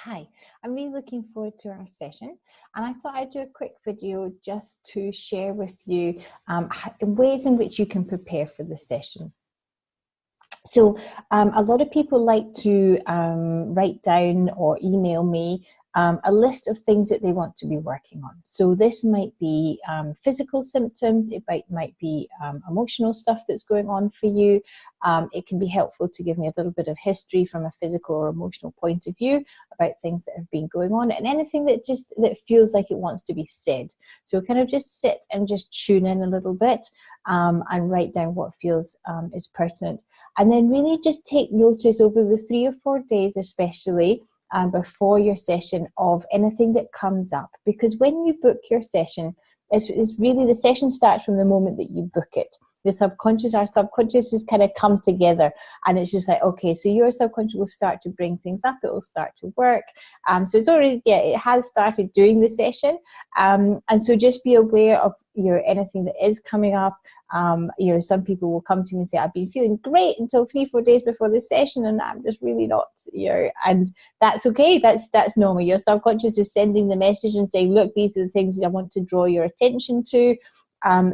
Hi, I'm really looking forward to our session, and I thought I'd do a quick video just to share with you ways in which you can prepare for the session. So a lot of people like to write down or email me a list of things that they want to be working on. So this might be physical symptoms, it might be emotional stuff that's going on for you. It can be helpful to give me a little bit of history from a physical or emotional point of view about things that have been going on, and anything that feels like it wants to be said. So kind of just sit and just tune in a little bit and write down what feels is pertinent. And then really just take notice over the 3 or 4 days especially before your session of anything that comes up. Because when you book your session, it's really, the session starts from the moment that you book it. The subconscious, our subconscious has kind of come together, and it's just like, okay, so your subconscious will start to bring things up, it will start to work. So it's already, yeah, it has started doing the session. And so just be aware of anything that is coming up. Some people will come to me and say, I've been feeling great until 3-4 days before the session, and I'm just really not, and that's okay. That's normal. Your subconscious is sending the message and saying, look, these are the things that I want to draw your attention to.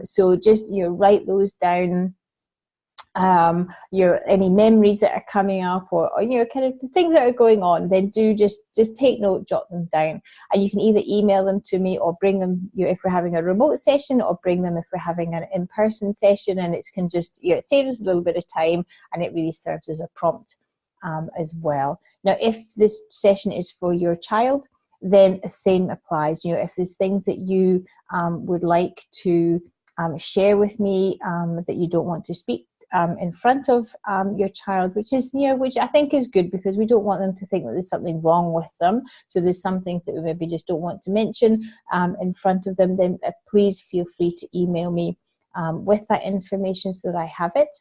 So just write those down. Any memories that are coming up, or kind of the things that are going on, then do just take note, jot them down, and you can either email them to me or bring them if we're having a remote session, or bring them if we're having an in-person session, and it can just it saves a little bit of time, and it really serves as a prompt as well. Now, if this session is for your child, then the same applies. If there's things that you would like to share with me that you don't want to speak in front of your child, which I think is good, because we don't want them to think that there's something wrong with them. So there's some things that we maybe just don't want to mention in front of them, then please feel free to email me with that information so that I have it.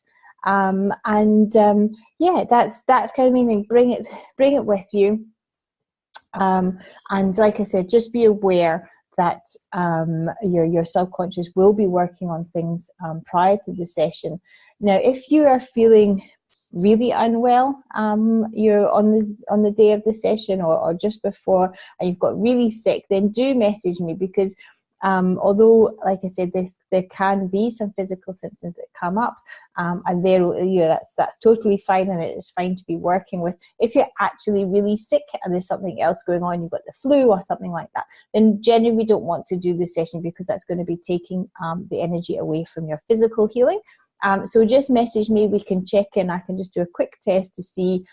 Yeah, that's kind of meaning, bring it with you. And like I said, just be aware that your subconscious will be working on things prior to the session. Now, if you are feeling really unwell, you're on the day of the session or just before, and you've got really sick, then do message me, because although, like I said, there can be some physical symptoms that come up, and that's totally fine, and it is fine to be working with. If you're actually really sick and there's something else going on, you've got the flu or something like that, then generally we don't want to do the session, because that's going to be taking the energy away from your physical healing. So just message me, we can check in. I can just do a quick test to see,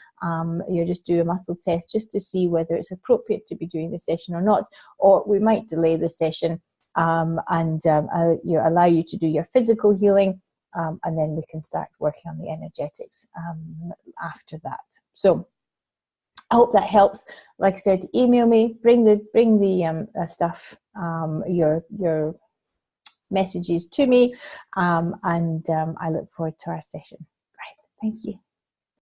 just do a muscle test just to see whether it's appropriate to be doing the session or not, or we might delay the session and allow you to do your physical healing, and then we can start working on the energetics after that. So I hope that helps. Like I said, email me, bring the stuff, your messages to me, and I look forward to our session. Right, thank you.